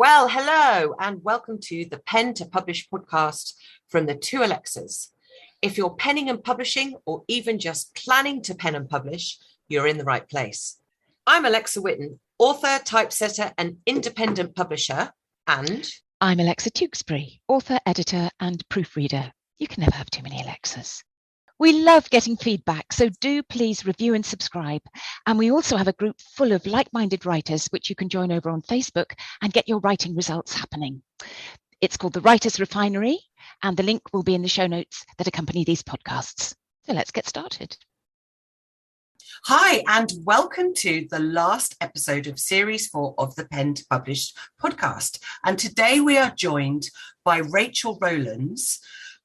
Well, hello, and welcome to the Pen to Publish podcast from the two Alexas. If you're penning and publishing, or even just planning to pen and publish, you're in the right place. I'm Alexa Whitten, author, typesetter, and independent publisher, and I'm Alexa Tewkesbury, author, editor, and proofreader. You can never have too many Alexas. We love getting feedback, so do please review and subscribe. And we also have a group full of like-minded writers, which you can join over on Facebook and get your writing results happening. It's called the Writers' Refinery, and the link will be in the show notes that accompany these podcasts. So let's get started. Hi, and welcome to the last episode of Series 4 of the Pen to Publish podcast. And today we are joined by Rachel Rowlands,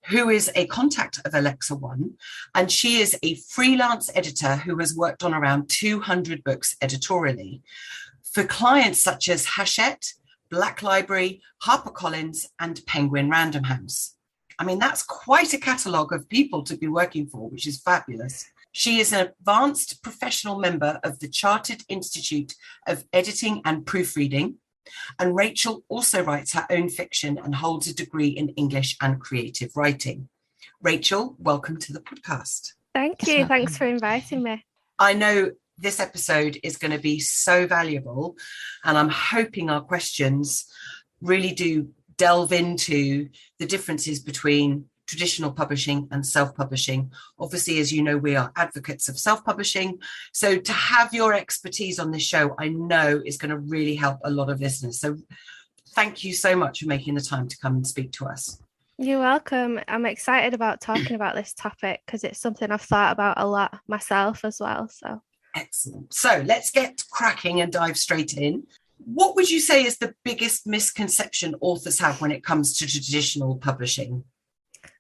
who is a contact of Alexa One, and she is a freelance editor who has worked on around 200 books editorially for clients such as Hachette, Black Library, HarperCollins, and Penguin Random House. I mean, that's quite a catalogue of people to be working for, which is fabulous. She is an advanced professional member of the Chartered Institute of Editing and Proofreading. And Rachel also writes her own fiction and holds a degree in English and creative writing. Rachel, welcome to the podcast. Thank you. Thanks for inviting me. I know this episode is going to be so valuable, and I'm hoping our questions really do delve into the differences between traditional publishing and self-publishing. Obviously, as you know, we are advocates of self-publishing. So to have your expertise on this show, I know is going to really help a lot of listeners. So thank you so much for making the time to come and speak to us. You're welcome. I'm excited about talking about this topic because it's something I've thought about a lot myself as well. So excellent. So let's get cracking and dive straight in. What would you say is the biggest misconception authors have when it comes to traditional publishing?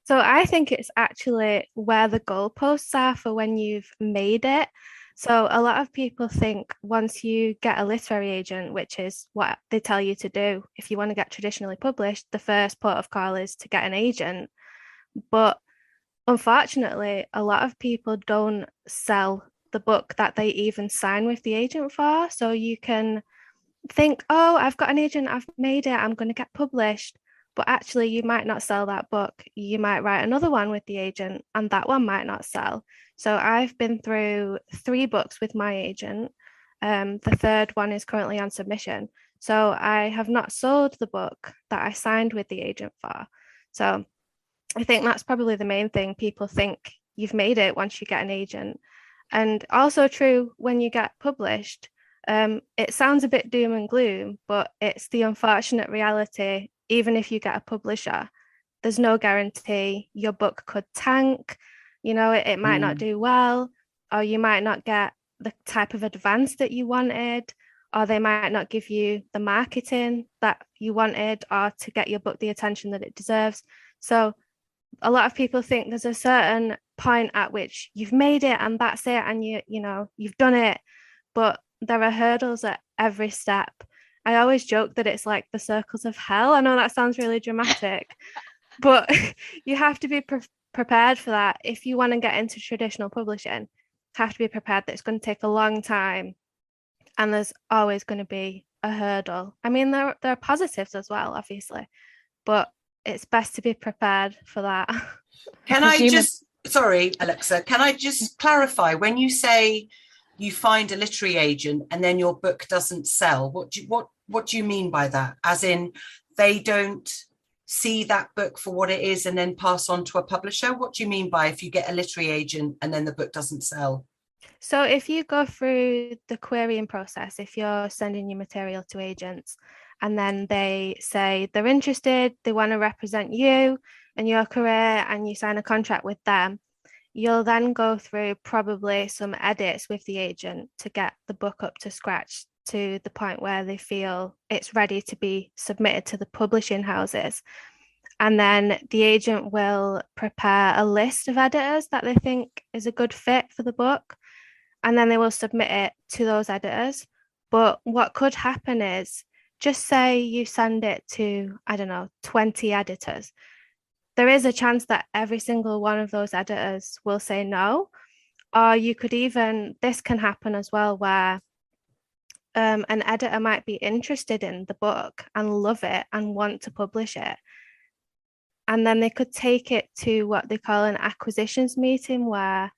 So I think it's actually where the goalposts are for when you've made it. So a lot of people think once you get a literary agent, which is what they tell you to do, if you want to get traditionally published, the first port of call is to get an agent. But unfortunately, a lot of people don't sell the book that they even sign with the agent for. So you can think, oh, I've got an agent, I've made it, I'm going to get published. But actually, you might not sell that book. You might write another one with the agent, and that one might not sell. So I've been through 3 books with my agent. The third one is currently on submission. So I have not sold the book that I signed with the agent for. So I think that's probably the main thing. People think you've made it once you get an agent. And also true when you get published. It sounds a bit doom and gloom, but it's the unfortunate reality. Even if you get a publisher, there's no guarantee. Your book could tank, it might not do well, or you might not get the type of advance that you wanted, or they might not give you the marketing that you wanted, or to get your book the attention that it deserves. So a lot of people think there's a certain point at which you've made it and that's it, and you've done it, but there are hurdles at every step. I always joke that it's like the circles of hell. I know that sounds really dramatic, but you have to be prepared for that. If you want to get into traditional publishing, have to be prepared that it's going to take a long time, and there's always going to be a hurdle. I mean, there are positives as well, obviously, but it's best to be prepared for that. Sorry, Alexa, can I just clarify, when you say you find a literary agent and then your book doesn't sell, what do you mean by that? As in, they don't see that book for what it is and then pass on to a publisher? What do you mean by if you get a literary agent and then the book doesn't sell? So if you go through the querying process, if you're sending your material to agents and then they say they're interested, they want to represent you and your career, and you sign a contract with them, you'll then go through probably some edits with the agent to get the book up to scratch to the point where they feel it's ready to be submitted to the publishing houses. And then the agent will prepare a list of editors that they think is a good fit for the book. And then they will submit it to those editors. But what could happen is, just say you send it to, 20 editors. There is a chance that every single one of those editors will say no. Or you could even, this can happen as well, where an editor might be interested in the book and love it and want to publish it. And then they could take it to what they call an acquisitions meeting, where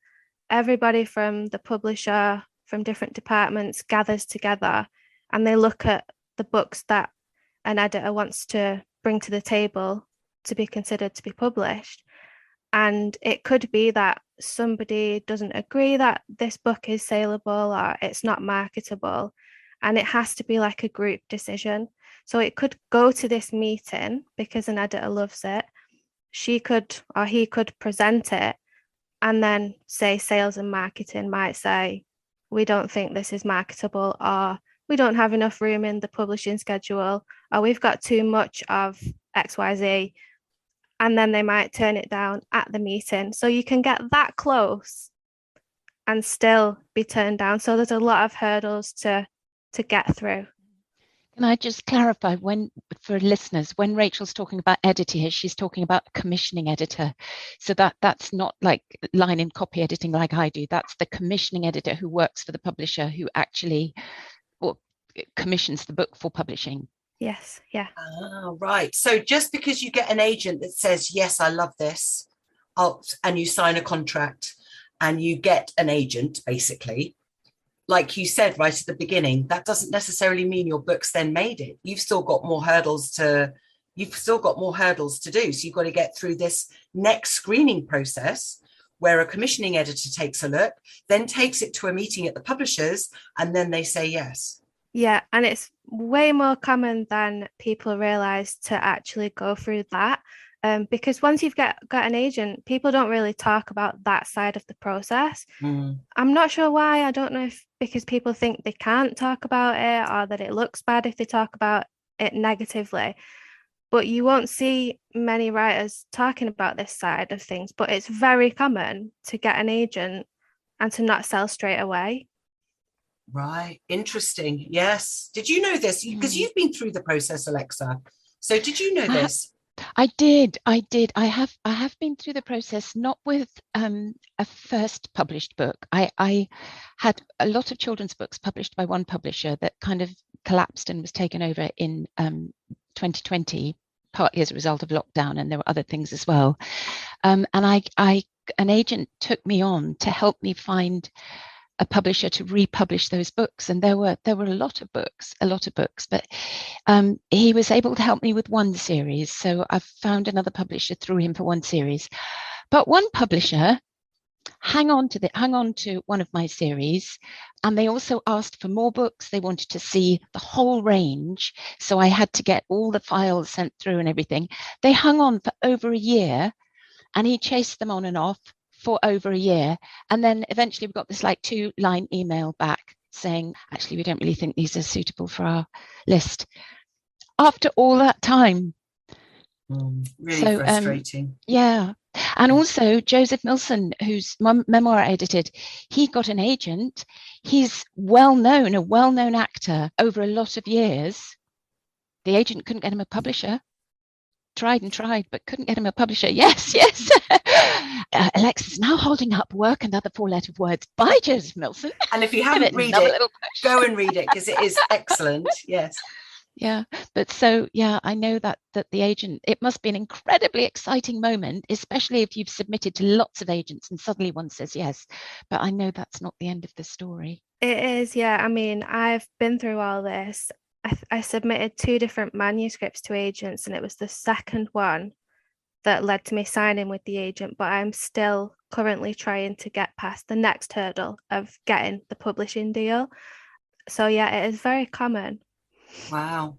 everybody from the publisher, from different departments, gathers together and they look at the books that an editor wants to bring to the table to be considered to be published. And it could be that somebody doesn't agree that this book is saleable or it's not marketable, and it has to be like a group decision. So it could go to this meeting because an editor loves it. She could or he could present it, and then say sales and marketing might say, we don't think this is marketable, or we don't have enough room in the publishing schedule, or we've got too much of XYZ. And then they might turn it down at the meeting. So you can get that close and still be turned down. So there's a lot of hurdles to get through. Can I just clarify, for listeners, when Rachel's talking about editor here, she's talking about a commissioning editor. So that's not like line and copy editing like I do. That's the commissioning editor who works for the publisher, who actually commissions the book for publishing. Yes, yeah. Right. So just because you get an agent that says, yes, I love this, and you sign a contract and you get an agent, basically, like you said right at the beginning, that doesn't necessarily mean your book's then made it. You've still got more hurdles to do. So you've got to get through this next screening process where a commissioning editor takes a look, then takes it to a meeting at the publishers, and then they say yes. Yeah, and it's way more common than people realize to actually go through that. Because once you've got an agent, people don't really talk about that side of the process. I'm not sure why. I don't know if because people think they can't talk about it, or that it looks bad if they talk about it negatively. But you won't see many writers talking about this side of things. But it's very common to get an agent and to not sell straight away. Right. Interesting. Yes. Did you know this? Because you've been through the process, Alexa. So did you know this? I did. I have been through the process, not with a first published book. I had a lot of children's books published by one publisher that kind of collapsed and was taken over in 2020, partly as a result of lockdown, and there were other things as well. And an agent took me on to help me find a publisher to republish those books, and there were a lot of books, but he was able to help me with one series. So I found another publisher through him for one series, but one publisher hung on to one of my series, and they also asked for more books. They wanted to see the whole range, so I had to get all the files sent through and everything. They hung on for over a year, and he chased them on and off for over a year, and then eventually we got this like 2-line email back saying, actually, we don't really think these are suitable for our list. After all that time. Really frustrating. Yeah. And also Joseph Milson, whose memoir I edited, he got an agent. He's a well-known actor over a lot of years. The agent couldn't get him a publisher. Tried and tried, but couldn't get him a publisher. Yes. Alexa's now holding up Work and Other Four-Letter Words by Joseph Milson. And if you haven't read it, go and read it, because it is excellent. Yes. Yeah, but so, yeah, I know that the agent, it must be an incredibly exciting moment, especially if you've submitted to lots of agents and suddenly one says yes. But I know that's not the end of the story. It is, yeah. I mean, I've been through all this. I submitted 2 different manuscripts to agents, and it was the second one that led to me signing with the agent, but I'm still currently trying to get past the next hurdle of getting the publishing deal. So yeah, it is very common. Wow.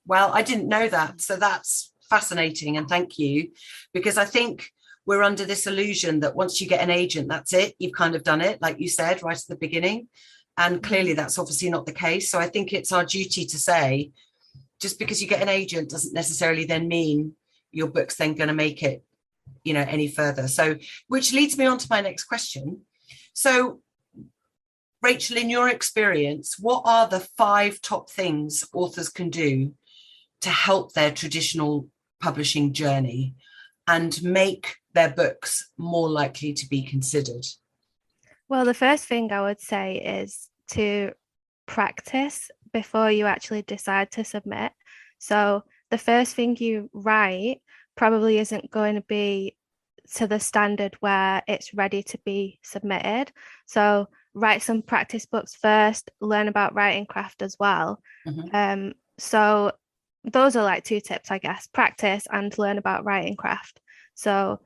Well, I didn't know that. So that's fascinating. And thank you, because I think we're under this illusion that once you get an agent, that's it. You've kind of done it, like you said, right at the beginning. And clearly that's obviously not the case. So I think it's our duty to say, just because you get an agent doesn't necessarily then mean your book's then going to make it, any further. So, which leads me on to my next question. So, Rachel, in your experience, what are the 5 top things authors can do to help their traditional publishing journey and make their books more likely to be considered? Well, the first thing I would say is to practice before you actually decide to submit. So the first thing you write probably isn't going to be to the standard where it's ready to be submitted. So write some practice books first, learn about writing craft as well. So those are like two tips, I guess: practice and learn about writing craft. So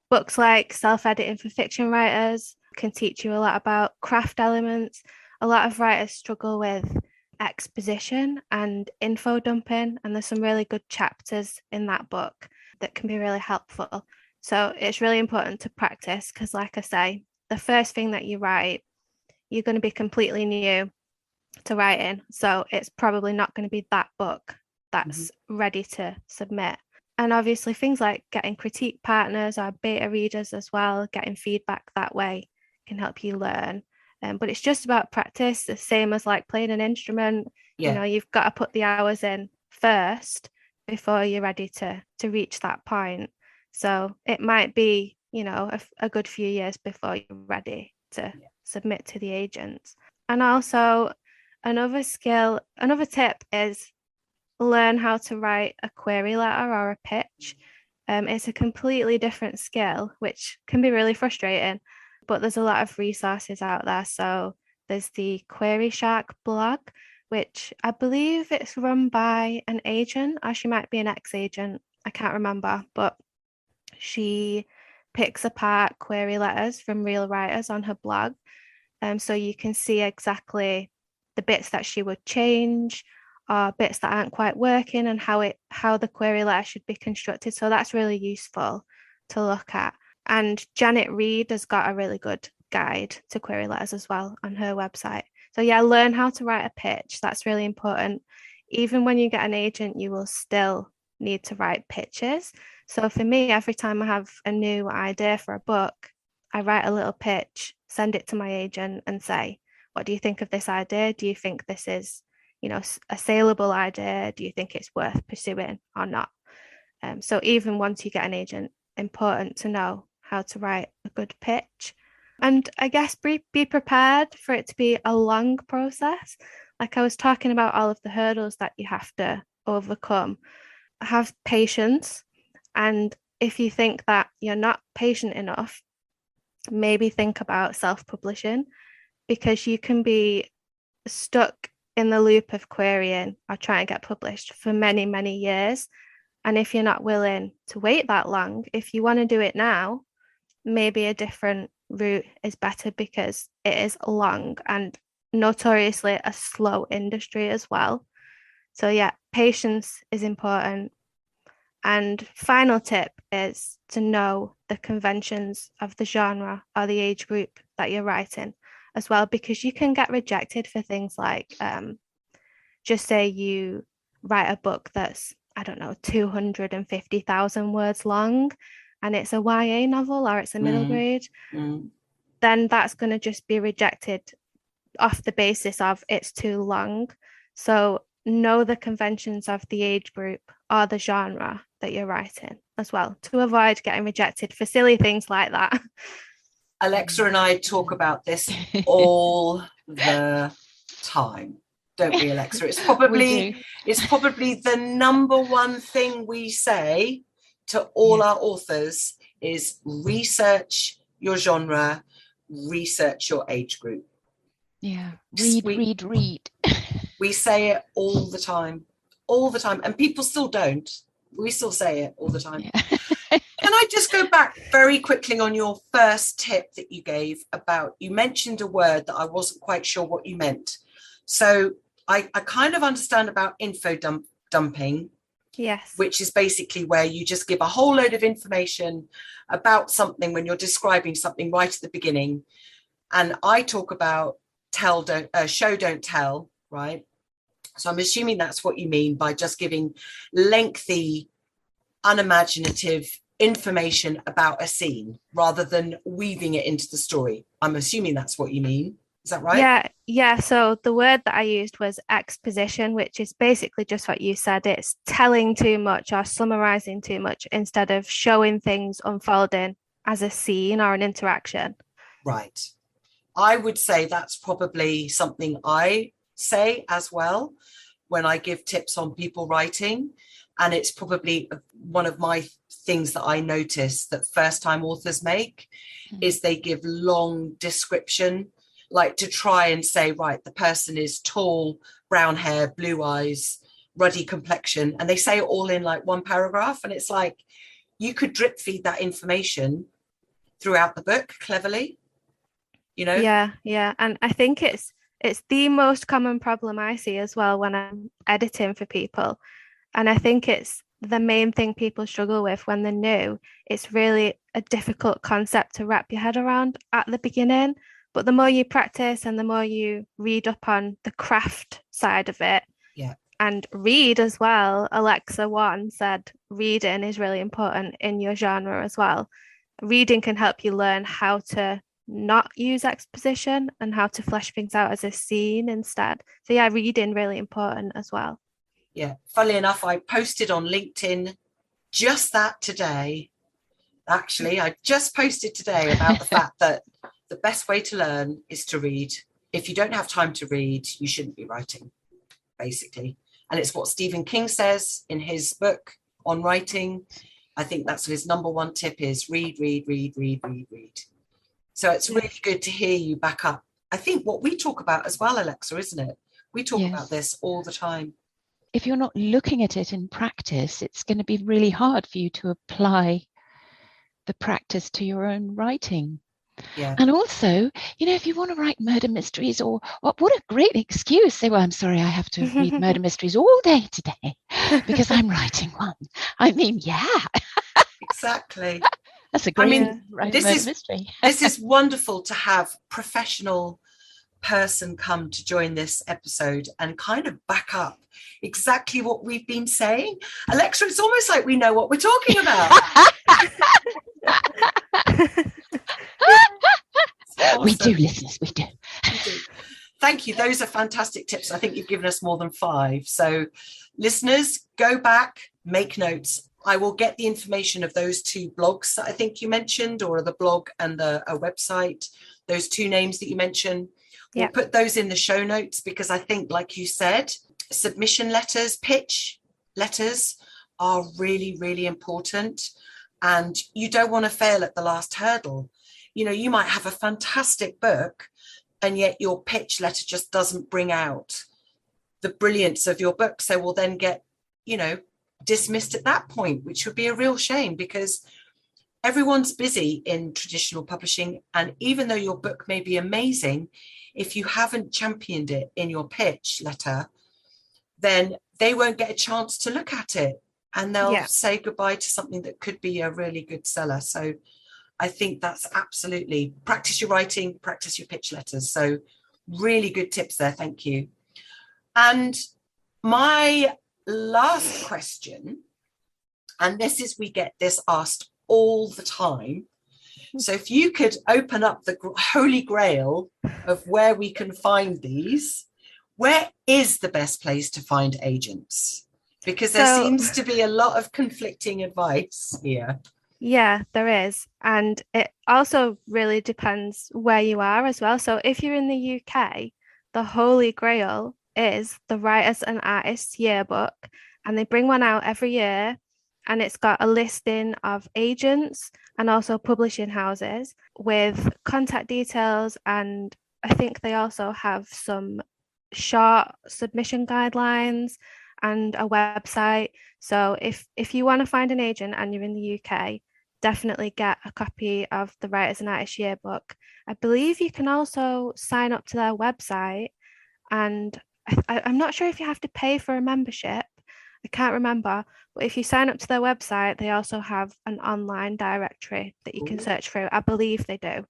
books like Self-Editing for Fiction Writers can teach you a lot about craft elements. A lot of writers struggle with exposition and info dumping, and there's some really good chapters in that book that can be really helpful. So it's really important to practice because, like I say, the first thing that you write, you're going to be completely new to writing. So it's probably not going to be that book that's ready to submit. And obviously things like getting critique partners or beta readers as well, getting feedback that way can help you learn. But it's just about practice, the same as like playing an instrument. You know, you've got to put the hours in first before you're ready to reach that point. So it might be, you know, a good few years before you're ready to submit to the agents. And also another tip is learn how to write a query letter or a pitch. It's a completely different skill, which can be really frustrating, but there's a lot of resources out there. So there's the Query Shark blog, which I believe it's run by an agent, or she might be an ex-agent. I can't remember, but she picks apart query letters from real writers on her blog. So you can see exactly the bits that she would change, or bits that aren't quite working, and how the query letter should be constructed. So that's really useful to look at. And Janet Reed has got a really good guide to query letters as well on her website. So yeah, learn how to write a pitch. That's really important. Even when you get an agent, you will still need to write pitches. So for me, every time I have a new idea for a book, I write a little pitch, send it to my agent and say, what do you think of this idea? Do you think this is, you know, a saleable idea? Do you think it's worth pursuing or not? So even once you get an agent, important to know how to write a good pitch. And I guess be prepared for it to be a long process. Like I was talking about all of the hurdles that you have to overcome. Have patience. And if you think that you're not patient enough, maybe think about self-publishing, because you can be stuck in the loop of querying or trying to get published for many, many years. And if you're not willing to wait that long, if you want to do it now, maybe a different route is better, because it is long and notoriously a slow industry as well. So yeah, patience is important. And final tip is to know the conventions of the genre or the age group that you're writing as well, because you can get rejected for things like, just say you write a book that's, I don't know, 250,000 words long, and it's a YA novel or it's a middle grade, then that's going to just be rejected off the basis of it's too long. So know the conventions of the age group or the genre that you're writing as well, to avoid getting rejected for silly things like that. Alexa and I talk about this all the time, don't we, Alexa? It's probably the number one thing we say to all our authors is research your genre, research your age group. Yeah, read. We say it all the time, and people still don't. We still say it all the time. Yeah. Can I just go back very quickly on your first tip that you gave about, you mentioned a word that I wasn't quite sure what you meant. So I kind of understand about info dumping. Yes. Which is basically where you just give a whole load of information about something when you're describing something right at the beginning. And I talk about show, don't tell, right? So I'm assuming that's what you mean by just giving lengthy, unimaginative information about a scene rather than weaving it into the story. I'm assuming that's what you mean. Is that right? Yeah. So the word that I used was exposition, which is basically just what you said. It's telling too much or summarizing too much instead of showing things unfolding as a scene or an interaction. Right. I would say that's probably something I say as well when I give tips on people writing. And it's probably one of my things that I notice that first-time authors make is they give long description, like to try and say, right, the person is tall, brown hair, blue eyes, ruddy complexion, and they say it all in like one paragraph. And it's like, you could drip feed that information throughout the book cleverly, you know? Yeah. And I think it's the most common problem I see as well when I'm editing for people. And I think it's the main thing people struggle with when they're new. It's really a difficult concept to wrap your head around at the beginning. But the more you practice and the more you read up on the craft side of it, Yeah. and read as well. Alexa One said reading is really important in your genre as well. Reading can help you learn how to not use exposition and how to flesh things out as a scene instead. So yeah, reading really important as well. Yeah. Funnily enough, I posted on LinkedIn just that today. Actually, I just posted today about the fact that the best way to learn is to read. If you don't have time to read, you shouldn't be writing, basically. And it's what Stephen King says in his book on writing. I think that's his number one tip is read. So it's really good to hear you back up. I think what we talk about as well, Alexa, isn't it? We talk about this all the time. If you're not looking at it in practice, it's going to be really hard for you to apply the practice to your own writing. Yeah. And also, if you want to write murder mysteries, or what a great excuse. Say, well, I'm sorry, I have to read murder mysteries all day today because I'm writing one. I mean, yeah. Exactly. That's a great mystery. This is wonderful to have professional person come to join this episode and kind of back up exactly what we've been saying. Alexa, it's almost like we know what we're talking about. Awesome. We do, listeners, we do. Thank you. Those are fantastic tips. I think you've given us more than 5. So listeners, go back, make notes. I will get the information of those 2 blogs that I think you mentioned, or the blog and a website, those 2 names that you mentioned. We'll put those in the show notes because I think, like you said, submission letters, pitch letters are really, really important. And you don't want to fail at the last hurdle. You might have a fantastic book and yet your pitch letter just doesn't bring out the brilliance of your book. So we'll then get, dismissed at that point, which would be a real shame because everyone's busy in traditional publishing. And even though your book may be amazing, if you haven't championed it in your pitch letter, then they won't get a chance to look at it and they'll say goodbye to something that could be a really good seller. So I think that's absolutely practice your writing, practice your pitch letters. So really good tips there. Thank you. And my last question, and this is, we get this asked all the time. So if you could open up the holy grail of where we can find these, where is the best place to find agents? Because there seems to be a lot of conflicting advice here. Yeah, there is. And it also really depends where you are as well. So if you're in the UK, the holy grail is the Writers and Artists Yearbook. And they bring one out every year. And it's got a listing of agents and also publishing houses with contact details. And I think they also have some short submission guidelines and a website. So if you want to find an agent and you're in the UK, definitely get a copy of the Writers and Artists Yearbook. I believe you can also sign up to their website, and I'm not sure if you have to pay for a membership. I can't remember, but if you sign up to their website, they also have an online directory that you can search through. I believe they do.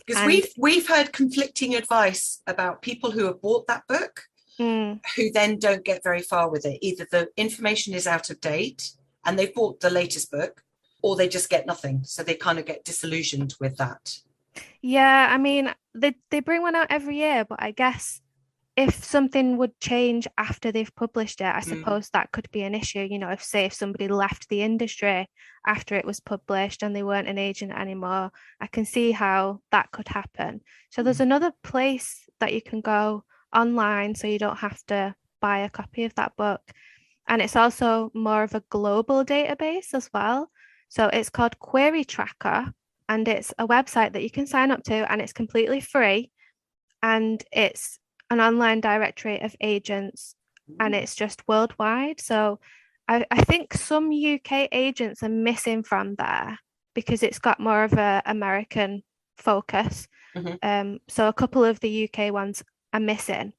Because we've heard conflicting advice about people who have bought that book who then don't get very far with it. Either the information is out of date and they've bought the latest book, or they just get nothing. So they kind of get disillusioned with that. Yeah, I mean, they bring one out every year, but I guess if something would change after they've published it, I suppose that could be an issue. You know, if somebody left the industry after it was published and they weren't an agent anymore, I can see how that could happen. So there's another place that you can go online, so you don't have to buy a copy of that book. And it's also more of a global database as well. So it's called Query Tracker, and it's a website that you can sign up to, and it's completely free. And it's an online directory of agents, and it's just worldwide. So I think some UK agents are missing from there because it's got more of a American focus. So a couple of the UK ones are missing,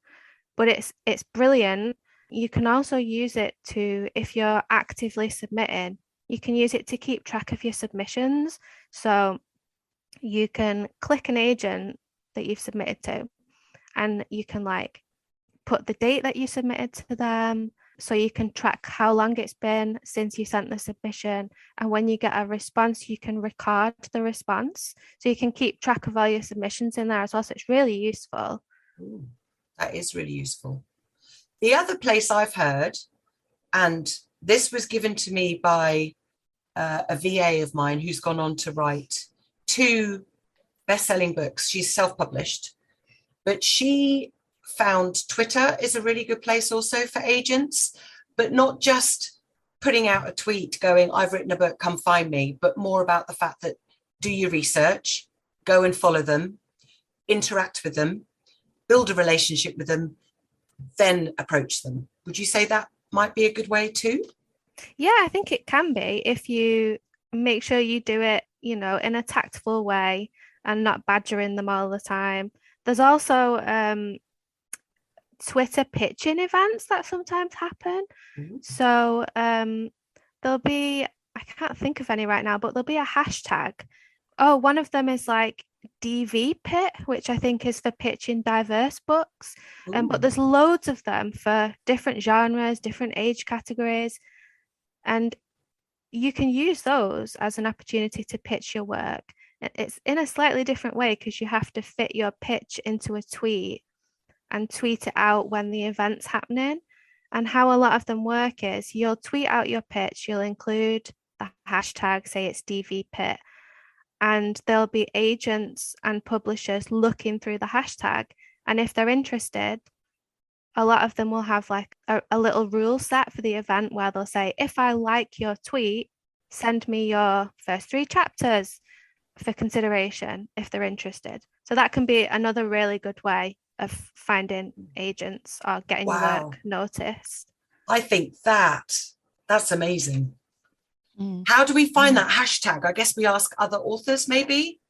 but it's brilliant. You can also use it to, if you're actively submitting, you can use it to keep track of your submissions. So you can click an agent that you've submitted to, and you can like put the date that you submitted to them, so you can track how long it's been since you sent the submission. And when you get a response, you can record the response, so you can keep track of all your submissions in there as well. So it's really useful. That is really useful. The other place I've heard, and this was given to me by a VA of mine who's gone on to write 2 best-selling books. She's self-published, but she found Twitter is a really good place also for agents, but not just putting out a tweet going, I've written a book, come find me, but more about the fact that do your research, go and follow them, interact with them, build a relationship with them, then approach them. Would you say that might be a good way too? Yeah, I think it can be, if you make sure you do it, you know, in a tactful way and not badgering them all the time. There's also Twitter pitching events that sometimes happen. So there'll be, I can't think of any right now, but there'll be a hashtag. Oh, one of them is like DV Pit, which I think is for pitching diverse books. But there's loads of them for different genres, different age categories. And you can use those as an opportunity to pitch your work. It's in a slightly different way because you have to fit your pitch into a tweet and tweet it out when the event's happening. And how a lot of them work is you'll tweet out your pitch, you'll include the hashtag, say it's DV Pit, and there'll be agents and publishers looking through the hashtag. And if they're interested, a lot of them will have like a little rule set for the event where they'll say, if I like your tweet, send me your first 3 chapters for consideration if they're interested. So that can be another really good way of finding agents or getting your work noticed. I think that's amazing. How do we find that hashtag? I guess we ask other authors maybe.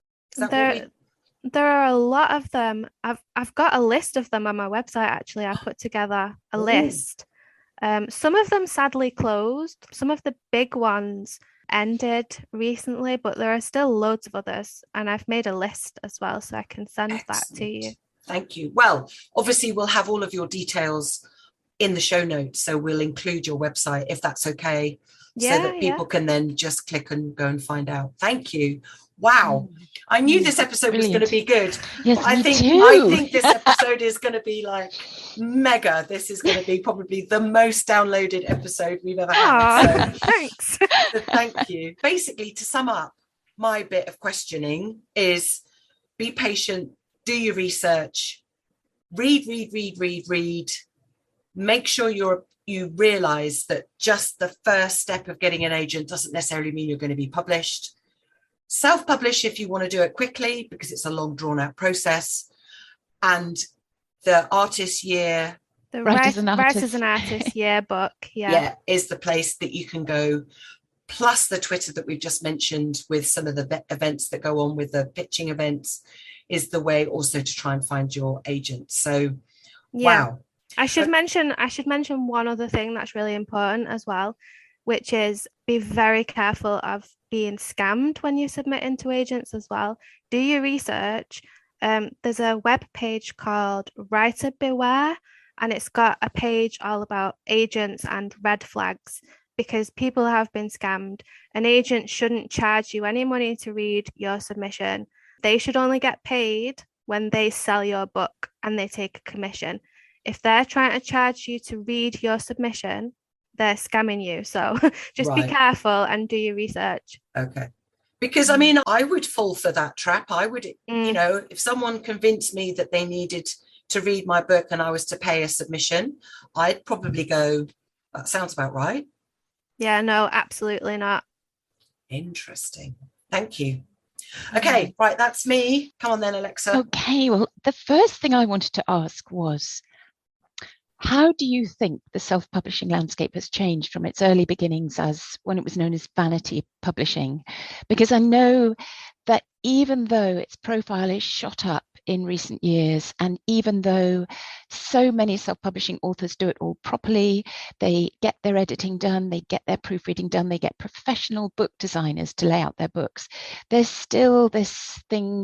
There are a lot of them. I've got a list of them on my website. Actually, I put together a list. Some of them sadly closed. Some of the big ones ended recently, but there are still loads of others, and I've made a list as well, so I can send that to you. Thank you. Well, obviously we'll have all of your details in the show notes, so we'll include your website if that's okay, so that people can then just click and go and find out. Thank you. Wow. I knew this episode was going to be good. Yes, I think this episode is going to be like mega. This is going to be probably the most downloaded episode we've ever had. So, thanks. So thank you. Basically, to sum up, my bit of questioning is be patient, do your research, read. Make sure you realize that just the first step of getting an agent doesn't necessarily mean you're going to be published. Self-publish if you want to do it quickly, because it's a long drawn-out process. And the artist year, the Writers and Artists yearbook, is the place that you can go. Plus the Twitter that we've just mentioned with some of the events that go on with the pitching events is the way also to try and find your agent. So, wow. I should mention one other thing that's really important as well, which is be very careful of being scammed when you submit into agents as well. Do your research. There's a web page called Writer Beware, and it's got a page all about agents and red flags, because people have been scammed. An agent shouldn't charge you any money to read your submission. They should only get paid when they sell your book and they take a commission. if they're trying to charge you to read your submission, they're scamming you. So just be careful and do your research. Okay. Because I mean, I would fall for that trap. I would, you know, if someone convinced me that they needed to read my book and I was to pay a submission, I'd probably go, that sounds about right. Yeah, no, absolutely not. Interesting. Thank you. Okay, right, that's me. Come on then, Alexa. Okay, well, the first thing I wanted to ask was, how do you think the self-publishing landscape has changed from its early beginnings as when it was known as vanity publishing? Because I know that even though its profile is shot up in recent years, and even though so many self-publishing authors do it all properly, they get their editing done, they get their proofreading done, they get professional book designers to lay out their books, there's still this thing,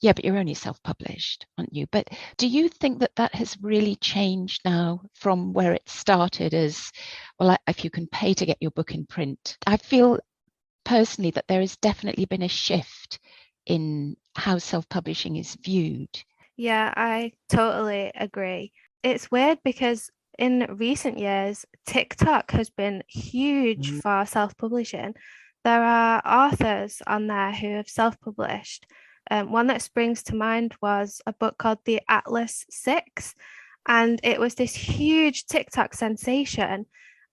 but you're only self-published, aren't you? But do you think that that has really changed now from where it started as, well, if you can pay to get your book in print? I feel personally that there has definitely been a shift in how self-publishing is viewed. Yeah, I totally agree. It's weird because in recent years, TikTok has been huge for self-publishing. There are authors on there who have self-published. One that springs to mind was a book called The Atlas Six, and it was this huge TikTok sensation.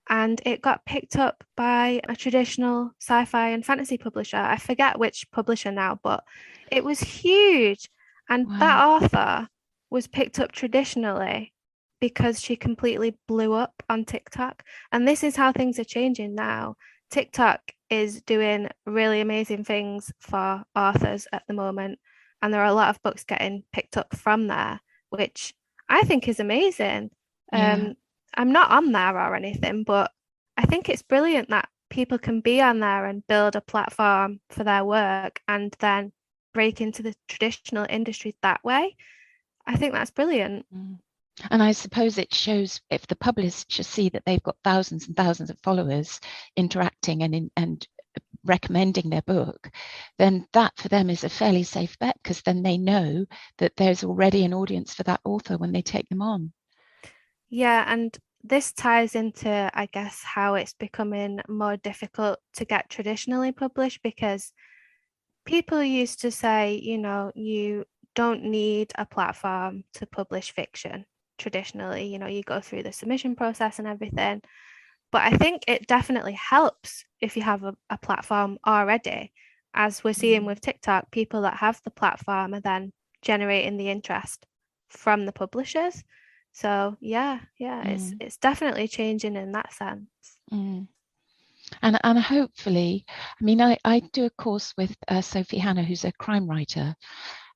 And it got picked up by a traditional sci-fi and fantasy publisher. I forget which publisher now, but it was huge. And that author was picked up traditionally because she completely blew up on TikTok. And this is how things are changing now. TikTok is doing really amazing things for authors at the moment. And there are a lot of books getting picked up from there, which I think is amazing. I'm not on there or anything, but I think it's brilliant that people can be on there and build a platform for their work and then break into the traditional industry that way. I think that's brilliant. And I suppose it shows, if the publishers see that they've got thousands and thousands of followers interacting and recommending their book, then that for them is a fairly safe bet, because then they know that there's already an audience for that author when they take them on. Yeah, and this ties into, I guess, how it's becoming more difficult to get traditionally published, because people used to say, you know, you don't need a platform to publish fiction traditionally. You know, you go through the submission process and everything. But I think it definitely helps if you have a platform already. As we're seeing with TikTok, people that have the platform are then generating the interest from the publishers. So it's definitely changing in that sense. And hopefully, I mean, I do a course with Sophie Hannah, who's a crime writer,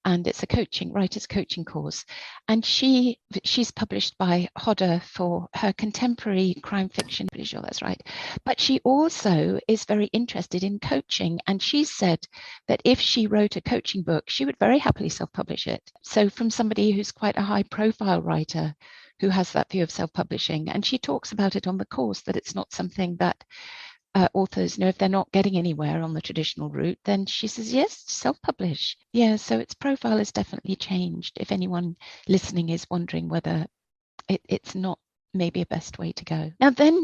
and it's a writer's coaching course. And she's published by Hodder for her contemporary crime fiction. Pretty sure that's right. But she also is very interested in coaching. And she said that if she wrote a coaching book, she would very happily self-publish it. So from somebody who's quite a high profile writer who has that view of self-publishing. And she talks about it on the course, that it's not something that authors, if they're not getting anywhere on the traditional route, then she says, yes, self-publish. Yeah, so its profile has definitely changed. If anyone listening is wondering whether it's not maybe a best way to go. Now then,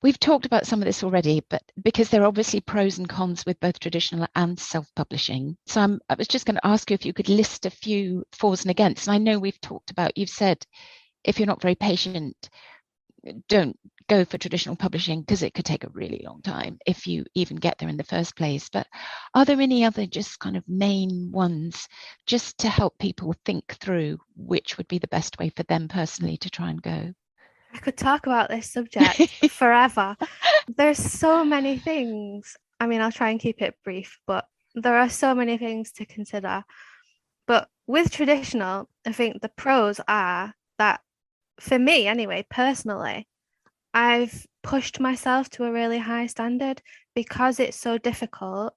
we've talked about some of this already, but because there are obviously pros and cons with both traditional and self-publishing. So I was just going to ask you if you could list a few fors and against. And I know we've talked about, you've said, if you're not very patient, don't go for traditional publishing, because it could take a really long time if you even get there in the first place. But are there any other just kind of main ones, just to help people think through which would be the best way for them personally to try and go? I could talk about this subject forever. There's so many things. I mean, I'll try and keep it brief, but there are so many things to consider. But with traditional, I think the pros are that, for me anyway, personally, I've pushed myself to a really high standard because it's so difficult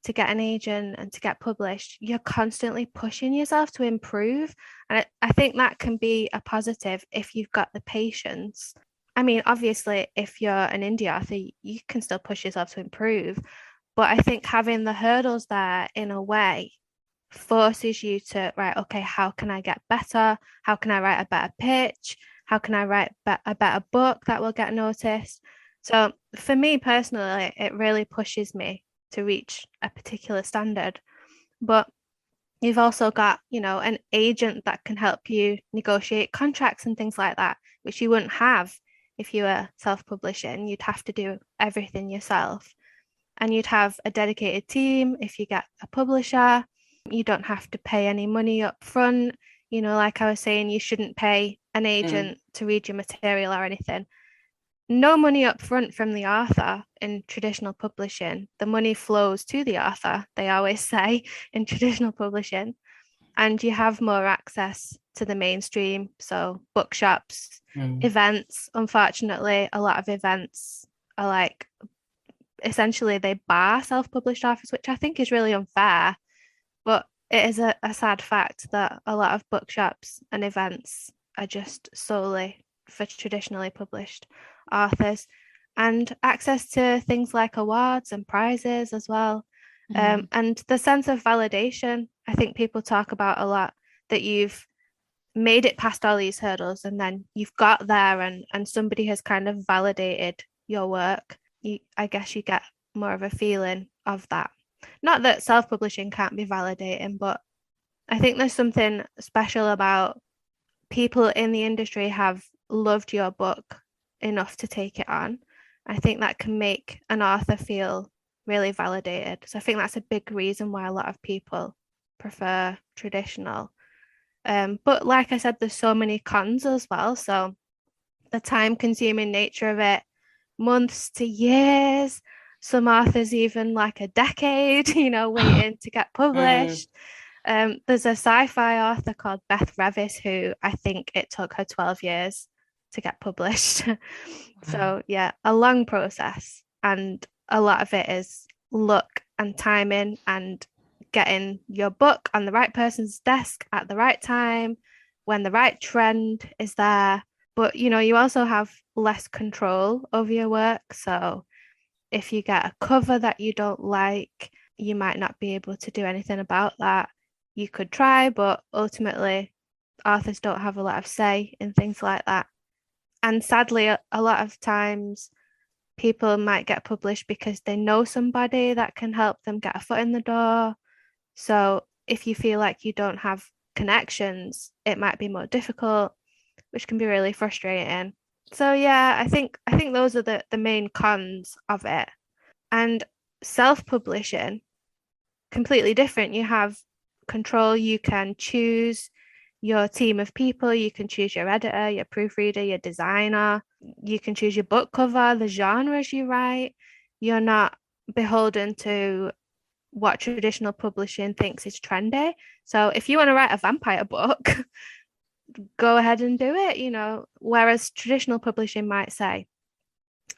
to get an agent and to get published. You're constantly pushing yourself to improve. And I think that can be a positive if you've got the patience. I mean, obviously, if you're an indie author, you can still push yourself to improve. But I think having the hurdles there in a way forces you to, right, okay, how can I get better? How can I write a better pitch? How can I write a better book that will get noticed? So for me personally, it really pushes me to reach a particular standard. But you've also got, an agent that can help you negotiate contracts and things like that, which you wouldn't have if you were self-publishing. You'd have to do everything yourself. And you'd have a dedicated team if you get a publisher. You don't have to pay any money up front. Like I was saying, you shouldn't pay an agent to read your material or anything. No money up front from the author in traditional publishing. The money flows to the author, they always say in traditional publishing. And you have more access to the mainstream. So bookshops, events. Unfortunately, a lot of events are like, essentially they bar self-published authors, which I think is really unfair. But it is a sad fact that a lot of bookshops and events are just solely for traditionally published authors, and access to things like awards and prizes as well. And the sense of validation, I think people talk about a lot, that you've made it past all these hurdles and then you've got there and somebody has kind of validated your work. I guess you get more of a feeling of that. Not that self-publishing can't be validating, but I think there's something special about people in the industry have loved your book enough to take it on. I think that can make an author feel really validated. So I think that's a big reason why a lot of people prefer traditional. But like I said, there's so many cons as well. So the time-consuming nature of it, months to years, some authors even like a decade, waiting to get published. There's a sci-fi author called Beth Revis who I think it took her 12 years to get published. So yeah, a long process, and a lot of it is luck and timing and getting your book on the right person's desk at the right time when the right trend is there. But you also have less control over your work. So if you get a cover that you don't like, you might not be able to do anything about that. You could try, but ultimately authors don't have a lot of say in things like that. And sadly, a lot of times people might get published because they know somebody that can help them get a foot in the door. So if you feel like you don't have connections, it might be more difficult, which can be really frustrating. So yeah, I think those are the main cons of it. And self-publishing, completely different. You have control. You can choose your team of people. You can choose your editor, your proofreader, your designer. You can choose your book cover, the genres you write. You're not beholden to what traditional publishing thinks is trendy. So if you want to write a vampire book, go ahead and do it, whereas traditional publishing might say,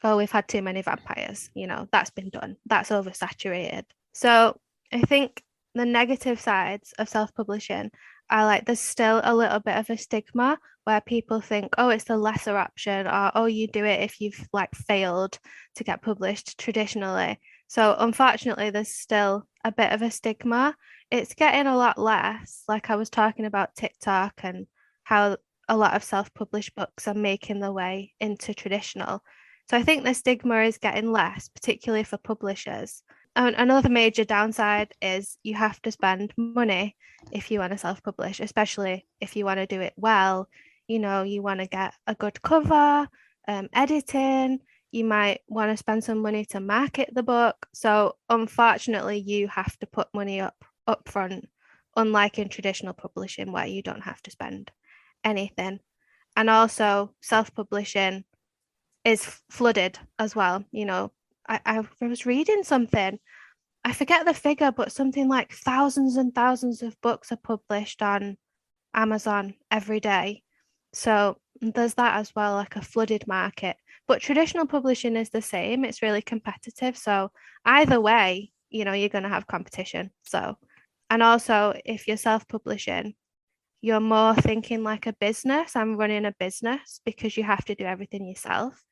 oh, we've had too many vampires, that's been done, that's oversaturated. So I think the negative sides of self-publishing are like, there's still a little bit of a stigma where people think, oh, it's the lesser option, or oh, you do it if you've like failed to get published traditionally. So unfortunately, there's still a bit of a stigma. It's getting a lot less. Like I was talking about TikTok and how a lot of self-published books are making their way into traditional. So I think the stigma is getting less, particularly for publishers. And another major downside is you have to spend money if you want to self-publish, especially if you want to do it well. You want to get a good cover, editing. You might want to spend some money to market the book. So unfortunately, you have to put money up front, unlike in traditional publishing where you don't have to spend anything. And also self-publishing is flooded as well. I was reading something, I forget the figure, but something like thousands and thousands of books are published on Amazon every day. So there's that as well, like a flooded market. But traditional publishing is the same. It's really competitive. So either way, you're going to have competition. So, and also if you're self-publishing, you're more thinking like a business. I'm running a business because you have to do everything yourself.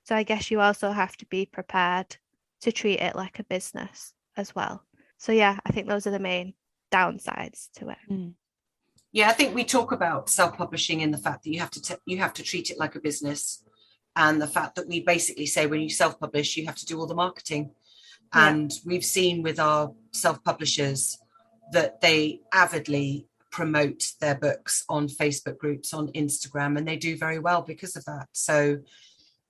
So I guess you also have to be prepared to treat it like a business as well. So yeah, I think those are the main downsides to it. Yeah, I think we talk about self-publishing in the fact that you have to treat it like a business, and the fact that we basically say when you self-publish, you have to do all the marketing. Yeah. And we've seen with our self-publishers that they avidly promote their books on Facebook groups, on Instagram, and they do very well because of that. So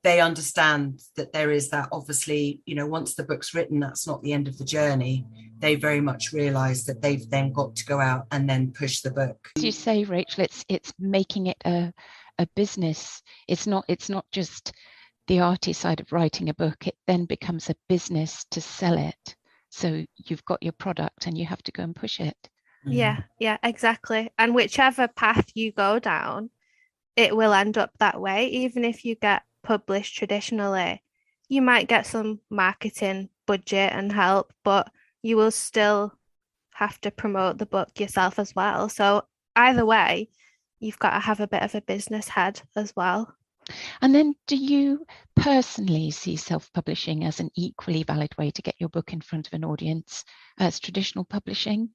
they understand that there is that, obviously, once the book's written, that's not the end of the journey. They very much realize that they've then got to go out and then push the book. As you say, Rachel, it's making it a business. It's not just the arty side of writing a book. It then becomes a business to sell it. So you've got your product and you have to go and push it. Yeah, exactly. And whichever path you go down, it will end up that way. Even if you get published traditionally, you might get some marketing budget and help, but you will still have to promote the book yourself as well. So either way, you've got to have a bit of a business head as well. And then, do you personally see self-publishing as an equally valid way to get your book in front of an audience as traditional publishing?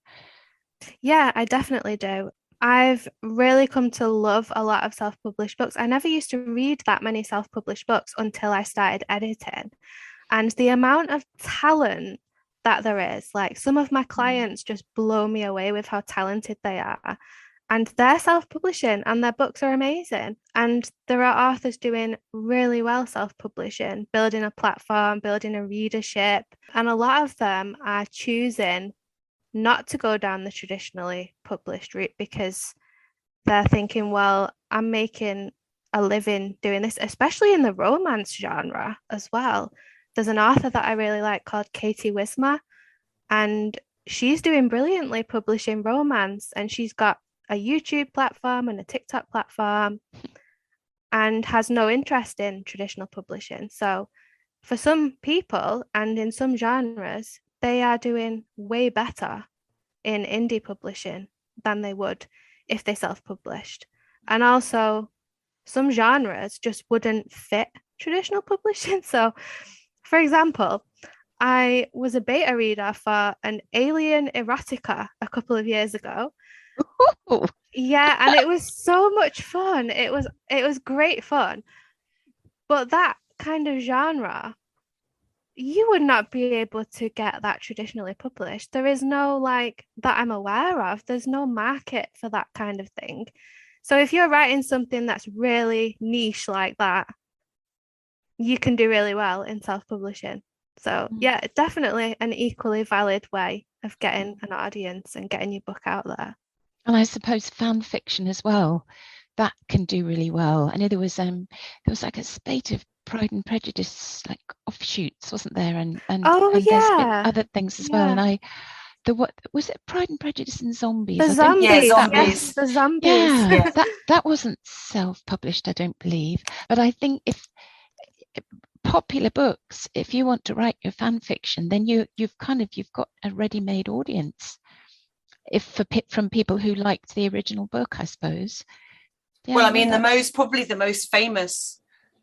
Yeah, I definitely do. I've really come to love a lot of self-published books. I never used to read that many self-published books until I started editing. And the amount of talent that there is, like some of my clients just blow me away with how talented they are. And they're self-publishing and their books are amazing. And there are authors doing really well self-publishing, building a platform, building a readership. And a lot of them are choosing not to go down the traditionally published route because they're thinking, well, I'm making a living doing this, especially in the romance genre as well. There's an author that I really like called Katie Wismer, and she's doing brilliantly publishing romance, and she's got a YouTube platform and a TikTok platform and has no interest in traditional publishing. So for some people and in some genres, they are doing way better in indie publishing than they would if they self-published. And also some genres just wouldn't fit traditional publishing. So for example, I was a beta reader for an alien erotica a couple of years ago. Ooh. Yeah, and it was so much fun. It was great fun. But that kind of genre, you would not be able to get that traditionally published. There is no, like, that I'm aware of, there's no market for that kind of thing. So if you're writing something that's really niche like that, you can do really well in self-publishing. So yeah, definitely an equally valid way of getting an audience and getting your book out there. And I suppose fan fiction as well, that can do really well. I know there was like a spate of Pride and Prejudice, like offshoots, wasn't there? And there's been other things as well. And what was it, Pride and Prejudice and Zombies? The Zombies. Yes, the Zombies. Yeah, that wasn't self-published, I don't believe. But I think if popular books, if you want to write your fan fiction, then you've got a ready-made audience. From people who liked the original book, I suppose. Yeah, well, I mean, the most famous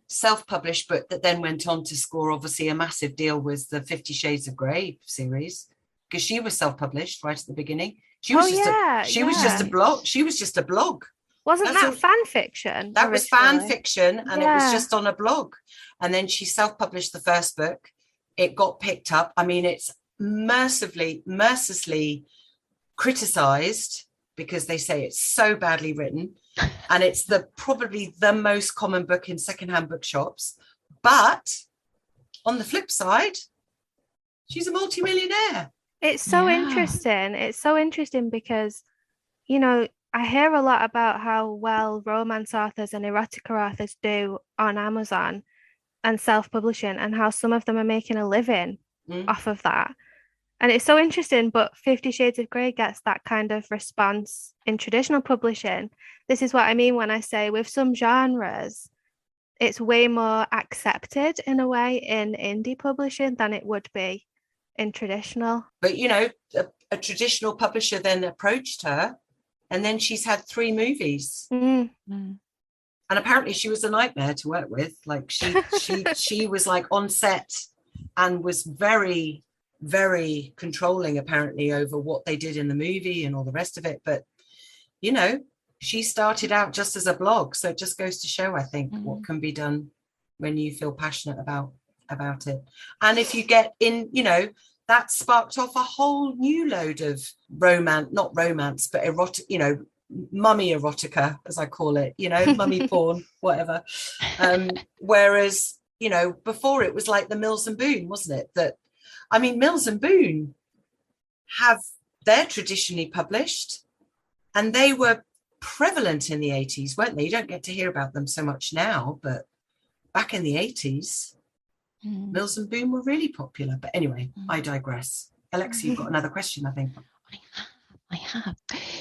self-published book that then went on to score obviously a massive deal was the 50 Shades of Grey series, because she was self-published right at the beginning. She was just a blog. Wasn't that fan fiction? That was fan fiction, and it was just on a blog. And then she self-published the first book. It got picked up. I mean, it's mercilessly criticized because they say it's so badly written, and it's probably the most common book in secondhand bookshops. But on the flip side, she's a multimillionaire. It's so interesting. It's so interesting because, I hear a lot about how well romance authors and erotica authors do on Amazon and self-publishing, and how some of them are making a living off of that. And it's so interesting, but 50 Shades of Grey gets that kind of response in traditional publishing. This is what I mean when I say with some genres, it's way more accepted in a way in indie publishing than it would be in traditional. But, a traditional publisher then approached her, and then she's had 3 movies. And apparently she was a nightmare to work with. Like she was like on set and was very, very controlling apparently over what they did in the movie and all the rest of it. But you know, she started out just as a blog. So it just goes to show, I think, what can be done when you feel passionate about it. And if you get in, you know, that sparked off a whole new load of romance, not romance, but erotic, you know, mummy erotica, as I call it, you know, mummy porn, whatever. Whereas, you know, before it was like the Mills and Boon, wasn't it? That, I mean, Mills and Boon they're traditionally published, and they were prevalent in the 80s, weren't they? You don't get to hear about them so much now, but back in the 80s, Mills and Boon were really popular. But anyway, I digress. Alexa, you've got another question, I think. I have.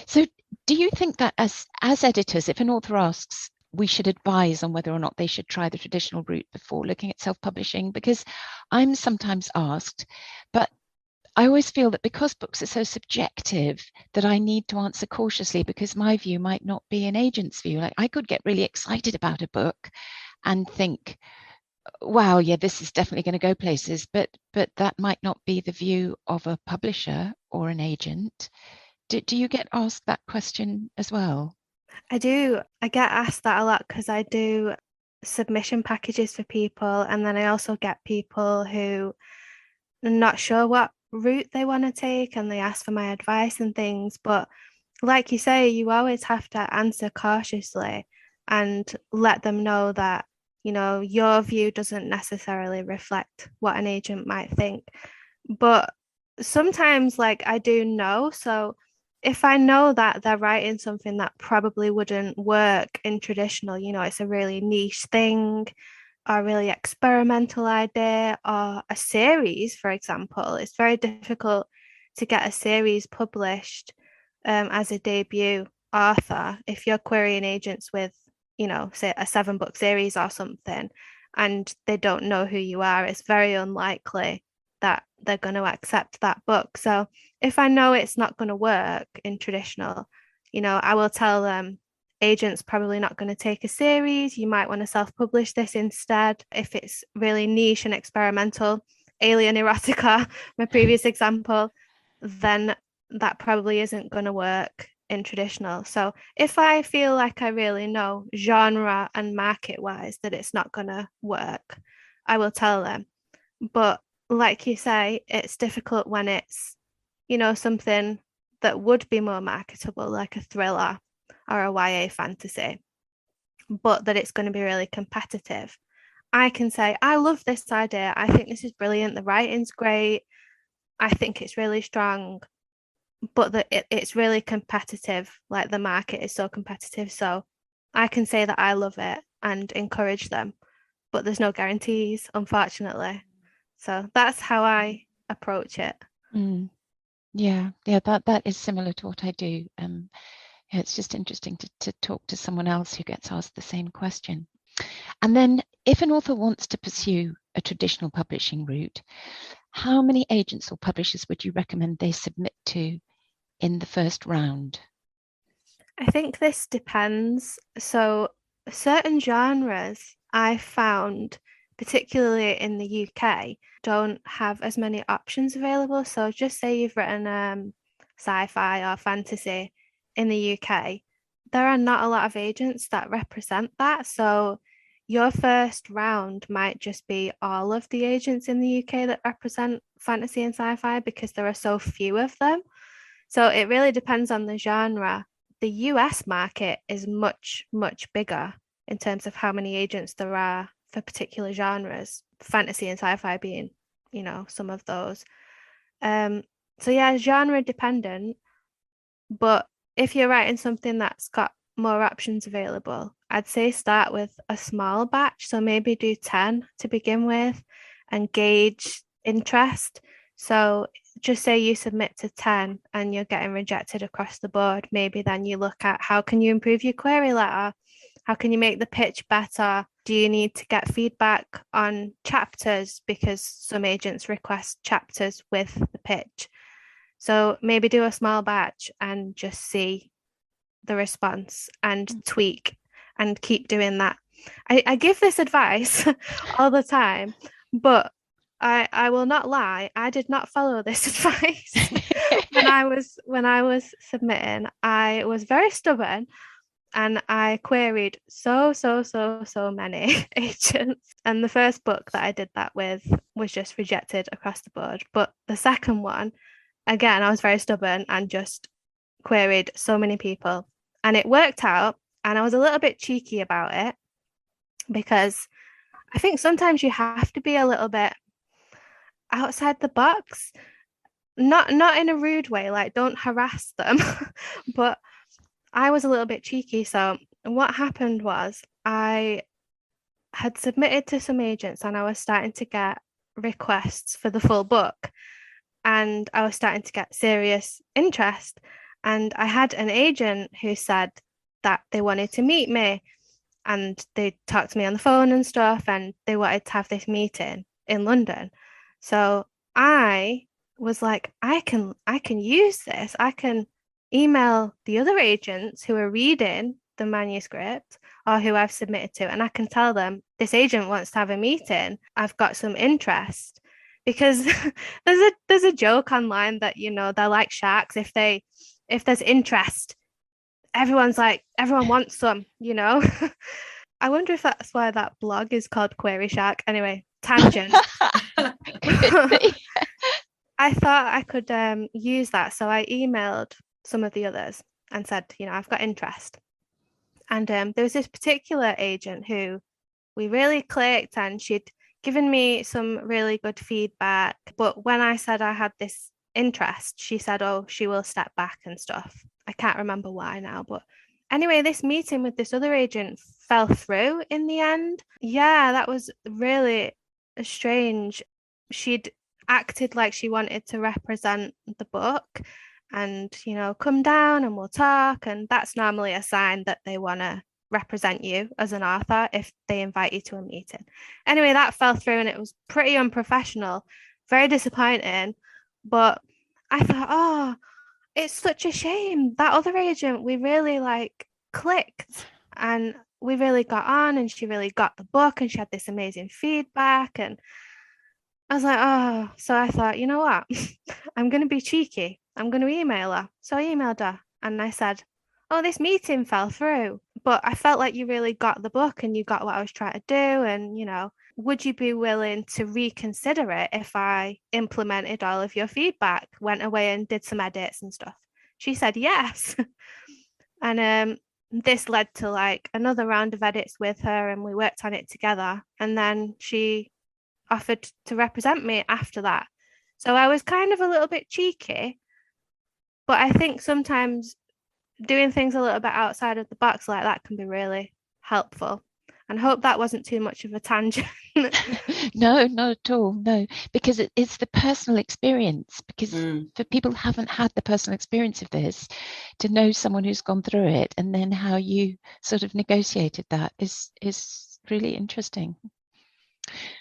So do you think that as editors, if an author asks, we should advise on whether or not they should try the traditional route before looking at self-publishing? Because I'm sometimes asked, but I always feel that because books are so subjective that I need to answer cautiously, because my view might not be an agent's view. Like, I could get really excited about a book and think, wow, yeah, this is definitely going to go places, but that might not be the view of a publisher or an agent. Do you get asked that question as well? I do. I get asked that a lot because I do submission packages for people, and then I also get people who are not sure what route they want to take, and they ask for my advice and things. But like you say, you always have to answer cautiously and let them know that, you know, your view doesn't necessarily reflect what an agent might think. But sometimes, like, I do know. So if I know that they're writing something that probably wouldn't work in traditional, you know, it's a really niche thing, or a really experimental idea, or a series, for example, it's very difficult to get a series published as a debut author if you're querying agents with, you know, say a 7-book series or something, and they don't know who you are. It's very unlikely that they're going to accept that book. So if I know it's not going to work in traditional, you know, I will tell them, agent's probably not going to take a series. You might want to self-publish this instead. If it's really niche and experimental, alien erotica, my previous example, then that probably isn't going to work in traditional. So if I feel like I really know genre and market wise that it's not going to work, I will tell them. But like you say, it's difficult when it's, you know, something that would be more marketable, like a thriller or a YA fantasy, but that it's going to be really competitive. I can say, I love this idea. I think this is brilliant. The writing's great. I think it's really strong, but that it's really competitive. Like, the market is so competitive. So I can say that I love it and encourage them, but there's no guarantees, unfortunately. So that's how I approach it. Yeah, that is similar to what I do. Yeah, it's just interesting to talk to someone else who gets asked the same question. And then if an author wants to pursue a traditional publishing route, how many agents or publishers would you recommend they submit to in the first round? I think this depends. So certain genres I found, particularly in the UK, don't have as many options available. So just say you've written sci-fi or fantasy in the UK, there are not a lot of agents that represent that. So your first round might just be all of the agents in the UK that represent fantasy and sci-fi, because there are so few of them. So it really depends on the genre. The US market is much, much bigger in terms of how many agents there are for particular genres, fantasy and sci-fi being, you know, some of those. So yeah, genre dependent, but if you're writing something that's got more options available, I'd say start with a small batch. So maybe do 10 to begin with and gauge interest. So just say you submit to 10 and you're getting rejected across the board. Maybe then you look at, how can you improve your query letter? How can you make the pitch better? Do you need to get feedback on chapters, because some agents request chapters with the pitch? So maybe do a small batch and just see the response and tweak and keep doing that. I give this advice all the time, but I will not lie, I did not follow this advice. when I was submitting, I was very stubborn and I queried so many agents. And the first book that I did that with was just rejected across the board. But the second one, again, I was very stubborn and just queried so many people. And it worked out. And I was a little bit cheeky about it because I think sometimes you have to be a little bit outside the box. Not in a rude way, like don't harass them, but I was a little bit cheeky. So what happened was I had submitted to some agents and I was starting to get requests for the full book and I was starting to get serious interest. And I had an agent who said that they wanted to meet me and they talked to me on the phone and stuff and they wanted to have this meeting in London. So I was like, I can use this. I can email the other agents who are reading the manuscript or who I've submitted to, and I can tell them this agent wants to have a meeting. I've got some interest because there's a joke online that they're like sharks. If there's interest, everyone wants some. I wonder if that's why that blog is called Query Shark. Anyway, tangent. I thought I could use that. So I emailed some of the others and said, I've got interest. And there was this particular agent who we really clicked and she'd given me some really good feedback. But when I said I had this interest, she said, oh, she will step back and stuff. I can't remember why now, but anyway, this meeting with this other agent fell through in the end. Yeah, that was really strange. She'd acted like she wanted to represent the book and, come down and we'll talk. And that's normally a sign that they want to represent you as an author if they invite you to a meeting. Anyway, that fell through and it was pretty unprofessional, very disappointing. But I thought, oh, it's such a shame. That other agent, we really clicked and we really got on and she really got the book and she had this amazing feedback. And I was like, oh, so I thought, you know what? I'm going to be cheeky. I'm going to email her. So I emailed her and I said, oh, this meeting fell through, but I felt like you really got the book and you got what I was trying to do. And, would you be willing to reconsider it if I implemented all of your feedback, went away and did some edits and stuff? She said yes. And this led to another round of edits with her and we worked on it together. And then she offered to represent me after that. So I was kind of a little bit cheeky, but I think sometimes doing things a little bit outside of the box like that can be really helpful. And I hope that wasn't too much of a tangent. No, not at all. No, because it's the personal experience. Because for people who haven't had the personal experience of this, to know someone who's gone through it and then how you sort of negotiated that is really interesting.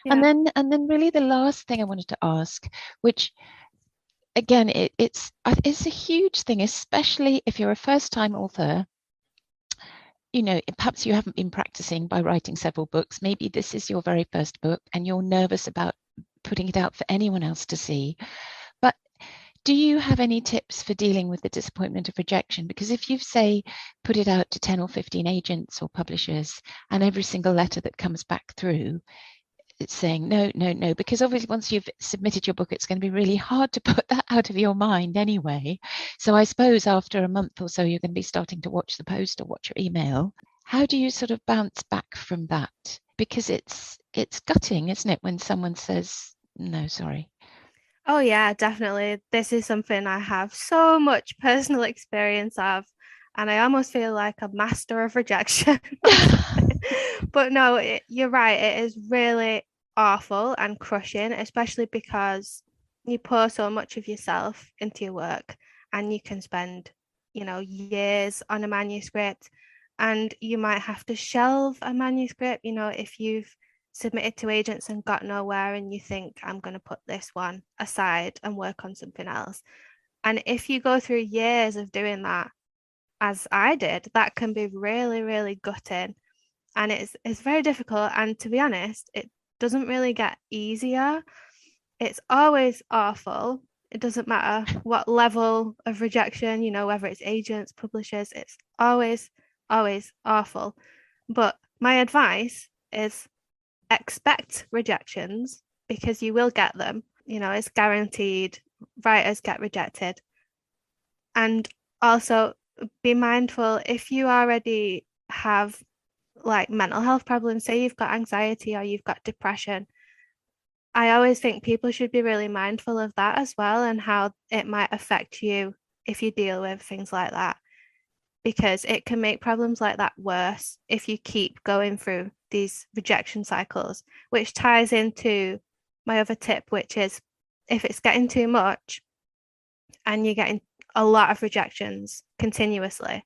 Yeah. And then really the last thing I wanted to ask, which again, it's a huge thing, especially if you're a first-time author. Perhaps you haven't been practicing by writing several books. Maybe this is your very first book and you're nervous about putting it out for anyone else to see. But do you have any tips for dealing with the disappointment of rejection? Because if you say put it out to 10 or 15 agents or publishers and every single letter that comes back through, it's saying no, because obviously once you've submitted your book, it's going to be really hard to put that out of your mind anyway. So I suppose after a month or so, you're going to be starting to watch the post or watch your email. How do you sort of bounce back from that? Because it's gutting, isn't it, when someone says, no, sorry. Oh yeah, definitely. This is something I have so much personal experience of, and I almost feel like a master of rejection. But no, you're right. It is really awful and crushing, especially because you pour so much of yourself into your work and you can spend, years on a manuscript and you might have to shelve a manuscript, if you've submitted to agents and got nowhere and you think, I'm going to put this one aside and work on something else. And if you go through years of doing that, as I did, that can be really, really gutting. And it's very difficult. And to be honest, it doesn't really get easier. It's always awful. It doesn't matter what level of rejection, you know, whether it's agents, publishers, it's always, always awful. But my advice is expect rejections because you will get them. You know, it's guaranteed. Writers get rejected. And also be mindful if you already have like mental health problems, say you've got anxiety or you've got depression. I always think people should be really mindful of that as well and how it might affect you if you deal with things like that, because it can make problems like that worse if you keep going through these rejection cycles, which ties into my other tip, which is if it's getting too much and you're getting a lot of rejections continuously,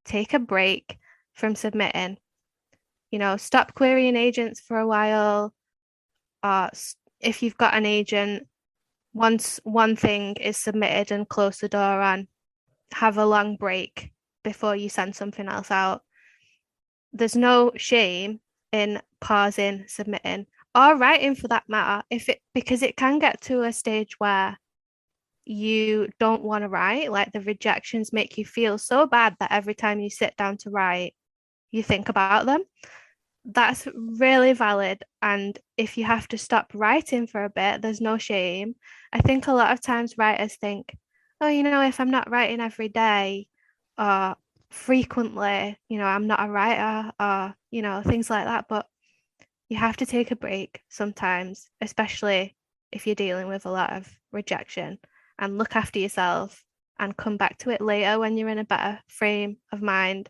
take a break from submitting. You know, stop querying agents for a while. If you've got an agent, once one thing is submitted and close the door on, have a long break before you send something else out. There's no shame in pausing, submitting, or writing for that matter, because it can get to a stage where you don't want to write, like the rejections make you feel so bad that every time you sit down to write, you think about them. That's really valid. And if you have to stop writing for a bit, there's no shame. I think a lot of times writers think, oh, you know, if I'm not writing every day or frequently, you know, I'm not a writer or, you know, things like that. But you have to take a break sometimes, especially if you're dealing with a lot of rejection, and look after yourself and come back to it later when you're in a better frame of mind.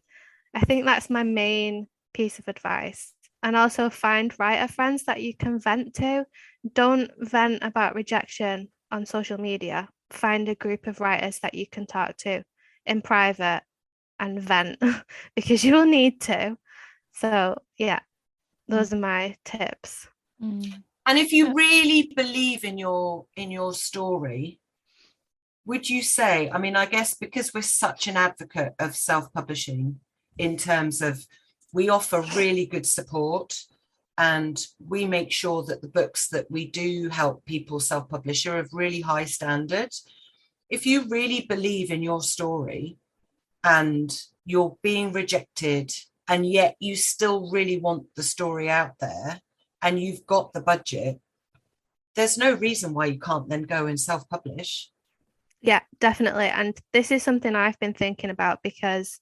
I think that's my main piece of advice. And also find writer friends that you can vent to. Don't vent about rejection on social media. Find a group of writers that you can talk to in private and vent because you will need to. So, yeah, those are my tips. Mm. And if you really believe in your story, would you say, I mean, I guess because we're such an advocate of self-publishing in terms of we offer really good support and we make sure that the books that we do help people self-publish are of really high standard. If you really believe in your story and you're being rejected and yet you still really want the story out there and you've got the budget, there's no reason why you can't then go and self-publish. Yeah, definitely. And this is something I've been thinking about because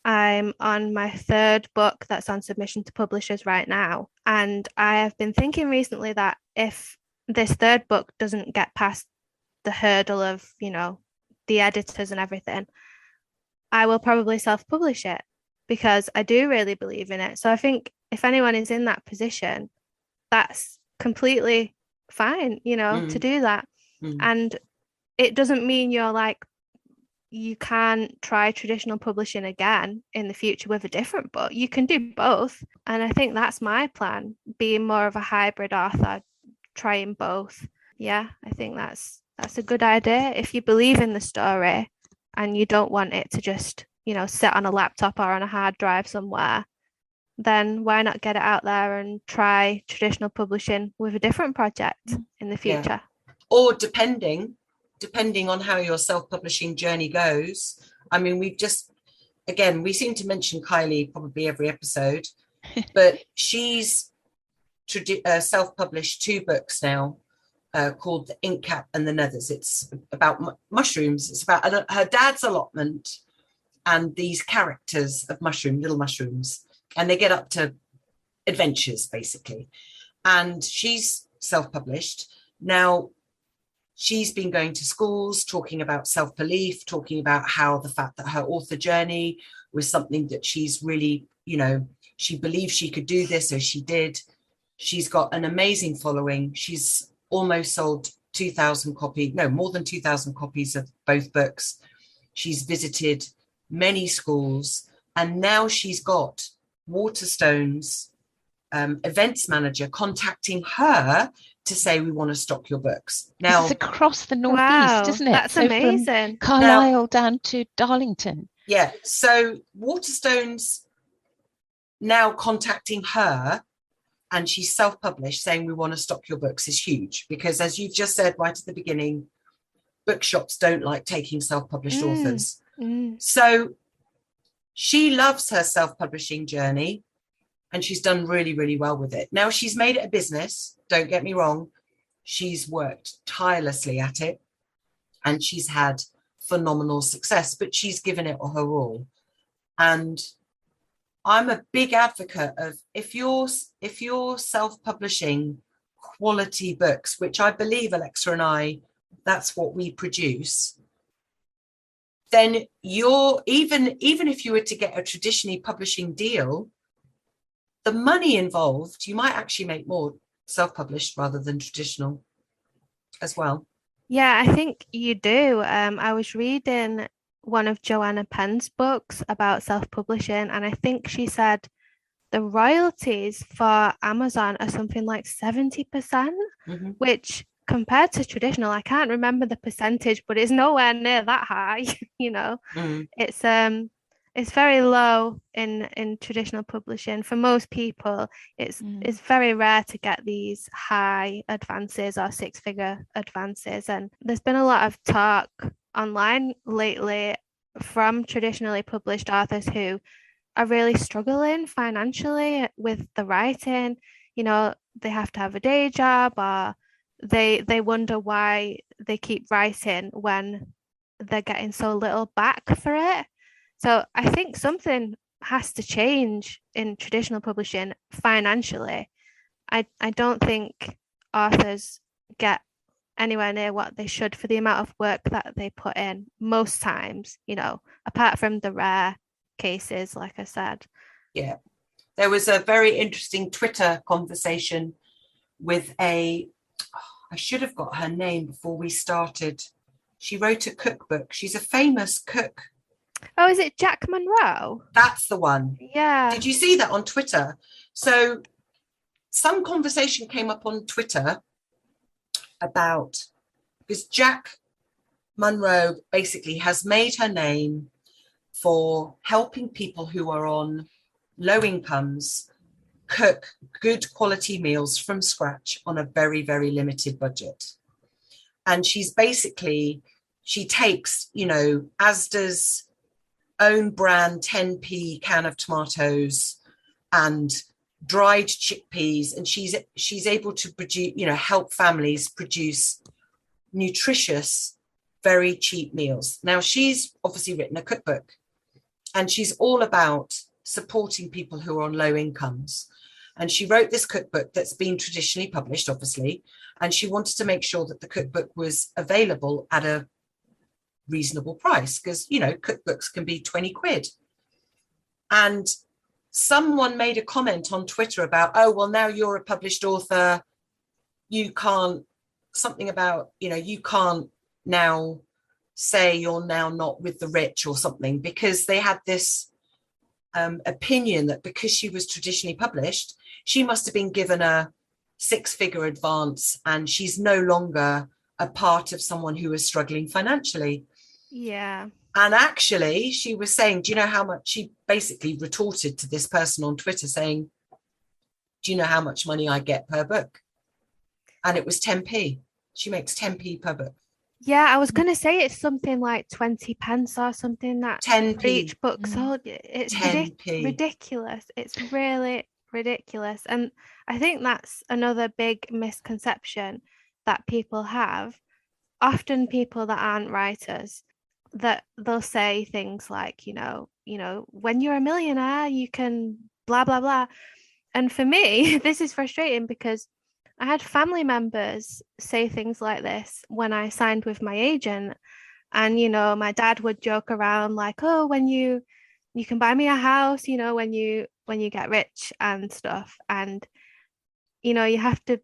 I'm on my third book that's on submission to publishers right now. And I have been thinking recently that if this third book doesn't get past the hurdle of, you know, the editors and everything, I will probably self-publish it because I do really believe in it. So I think if anyone is in that position, that's completely fine, you know, to do that. And it doesn't mean you're like, you can try traditional publishing again in the future with a different book. You can do both. And I think that's my plan, being more of a hybrid author, trying both. Yeah, I think that's a good idea. If you believe in the story and you don't want it to just, you know, sit on a laptop or on a hard drive somewhere, then why not get it out there and try traditional publishing with a different project in the future? Yeah. Or depending on how your self-publishing journey goes. I mean, we seem to mention Kylie probably every episode, but she's self-published 2 books now called The Ink Cap and the Nethers. It's about mushrooms. It's about her dad's allotment and these characters of little mushrooms, and they get up to adventures, basically. And she's self-published. Now, she's been going to schools, talking about self-belief, talking about how the fact that her author journey was something that she's really, you know, she believed she could do this, so she did. She's got an amazing following. She's almost sold more than 2,000 copies of both books. She's visited many schools, and now she's got Waterstone's events manager contacting her to say, we want to stock your books. Now, this is across the northeast, wow, isn't it? That's amazing. From Carlisle down to Darlington. Yeah. So Waterstone's now contacting her, and she's self-published saying, we want to stock your books, is huge, because as you've just said right at the beginning, bookshops don't like taking self-published authors. Mm. So she loves her self-publishing journey, and she's done really, really well with it. Now, she's made it a business, don't get me wrong. She's worked tirelessly at it, and she's had phenomenal success, but she's given it her all. And I'm a big advocate of, if you're self-publishing quality books, which I believe Alexa and I, that's what we produce, then you're, even if you were to get a traditionally publishing deal, the money involved, you might actually make more self-published rather than traditional as well. Yeah, I think you do. I was reading one of Joanna Penn's books about self-publishing, and I think she said the royalties for Amazon are something like 70%, which compared to traditional, I can't remember the percentage, but it's nowhere near that high. It's very low in traditional publishing. For most people, it's very rare to get these high advances or six-figure advances. And there's been a lot of talk online lately from traditionally published authors who are really struggling financially with the writing. They have to have a day job, or they wonder why they keep writing when they're getting so little back for it. So I think something has to change in traditional publishing financially. I don't think authors get anywhere near what they should for the amount of work that they put in most times, apart from the rare cases, like I said. Yeah. There was a very interesting Twitter conversation with I should have got her name before we started. She wrote a cookbook. She's a famous cook. Oh, is it Jack Monroe? That's the one. Yeah. Did you see that on Twitter? So some conversation came up on Twitter about, because Jack Monroe basically has made her name for helping people who are on low incomes cook good quality meals from scratch on a very, very limited budget. And she takes, Asda's own brand 10p can of tomatoes and dried chickpeas, and she's able to produce, help families produce nutritious, very cheap meals. Now, she's obviously written a cookbook, and she's all about supporting people who are on low incomes. And she wrote this cookbook that's been traditionally published, obviously, and she wanted to make sure that the cookbook was available at a reasonable price, because cookbooks can be 20 quid. And someone made a comment on Twitter about, oh, well, now you're a published author, you can't, something about, you can't now say you're now not with the rich or something, because they had this opinion that because she was traditionally published, she must have been given a six-figure advance, and she's no longer a part of someone who is struggling financially. Yeah. And actually, she was saying, do you know how much, she basically retorted to this person on Twitter saying, do you know how much money I get per book? And it was 10p. She makes 10p per book. Yeah, I was going to say it's something like 20 pence or something, that 10p for each book sold. It's 10p. Ridiculous. It's really ridiculous. And I think that's another big misconception that people have. Often people that aren't writers, that they'll say things like, when you're a millionaire, you can blah, blah, blah. And for me, this is frustrating because I had family members say things like this when I signed with my agent. And, my dad would joke around like, oh, when you can buy me a house, when you get rich and stuff. And, you have to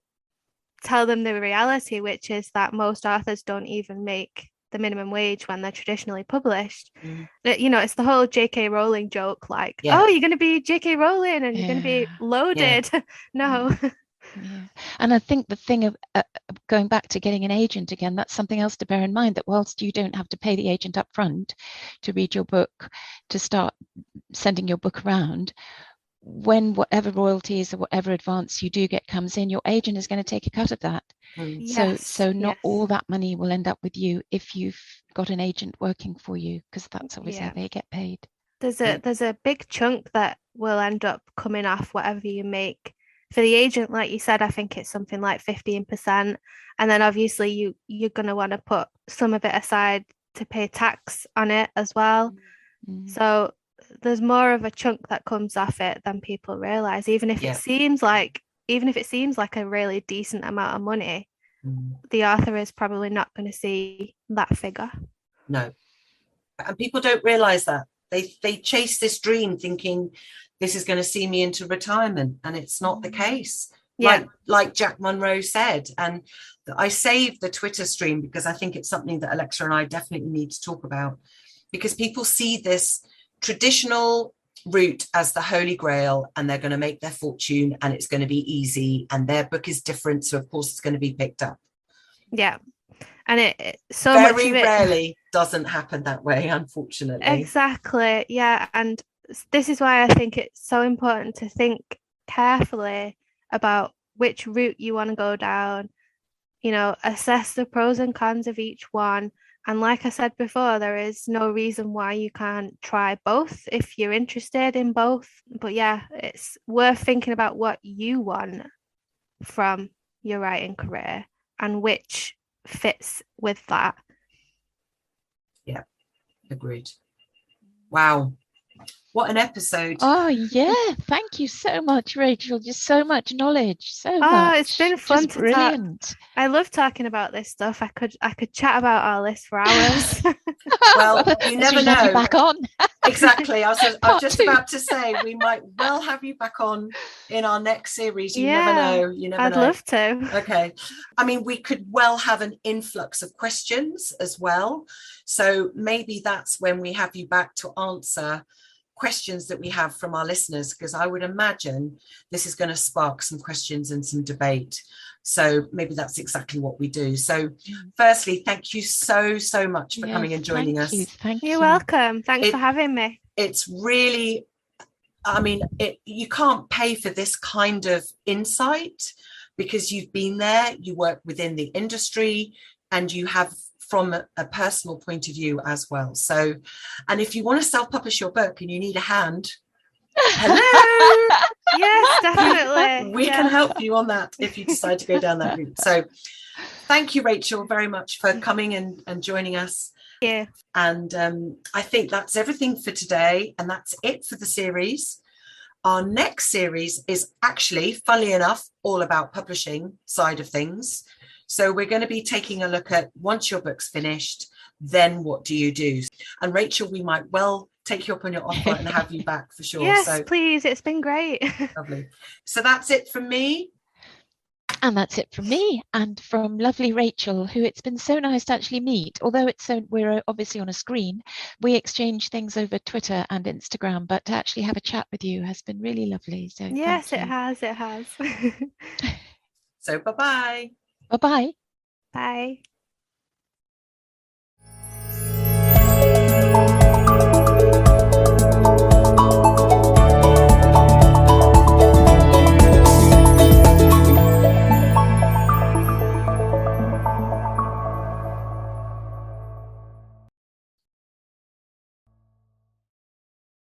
tell them the reality, which is that most authors don't even make the minimum wage when they're traditionally published. It's the whole J.K. Rowling joke, like, oh, you're going to be J.K. Rowling and you're going to be loaded. No. Yeah. And I think the thing of going back to getting an agent again, that's something else to bear in mind, that whilst you don't have to pay the agent up front to read your book, to start sending your book around, when whatever royalties or whatever advance you do get comes in, your agent is going to take a cut of that. So not all that money will end up with you if you've got an agent working for you, because that's obviously how they get paid. There's a big chunk that will end up coming off whatever you make. For the agent, like you said, I think it's something like 15%. And then obviously you're going to want to put some of it aside to pay tax on it as well. So there's more of a chunk that comes off it than people realize, even if it seems like a really decent amount of money. The author is probably not going to see that figure. No. And people don't realize that. They chase this dream thinking this is going to see me into retirement, and it's not the case. Like Jack Monroe said. And I saved the Twitter stream because I think it's something that Alexa and I definitely need to talk about, because people see this traditional route as the holy grail and they're going to make their fortune and it's going to be easy, and their book is different, so of course it's going to be picked up. And it so very much of it rarely doesn't happen that way, unfortunately. Exactly. And this is why I think it's so important to think carefully about which route you want to go down, assess the pros and cons of each one. And like I said before, there is no reason why you can't try both if you're interested in both. But it's worth thinking about what you want from your writing career and which fits with that. Yeah, agreed. Wow. What an episode. Oh, yeah. Thank you so much, Rachel. Just so much knowledge. So much. It's been fun just to brilliant. talk. I love talking about this stuff. I could chat about all this for hours. Well, you never know. Have you back on. Exactly. I was just about to say we might well have you back on in our next series. You never know. I'd love to. Okay. I mean, we could well have an influx of questions as well. So maybe that's when we have you back to answer questions that we have from our listeners, because I would imagine this is going to spark some questions and some debate. So maybe that's exactly what we do. So firstly, thank you so much for coming and joining us. Thank you. You're welcome. Thanks for having me. It's really, I mean, you can't pay for this kind of insight because you've been there, you work within the industry, and you have from a personal point of view as well. So, and if you want to self-publish your book and you need a hand, hello. Yes, definitely. We can help you on that if you decide to go down that route. So thank you, Rachel, very much for coming and joining us. Yeah. And I think that's everything for today. And that's it for the series. Our next series is actually, funnily enough, all about publishing side of things. So we're going to be taking a look at, once your book's finished, then what do you do? And Rachel, we might well take you up on your offer and have you back for sure. Yes, please. It's been great. Lovely. So that's it from me. And that's it from me and from lovely Rachel, who it's been so nice to actually meet. Although we're obviously on a screen, we exchange things over Twitter and Instagram, but to actually have a chat with you has been really lovely. So yes, it has. So bye-bye. Bye-bye. Bye.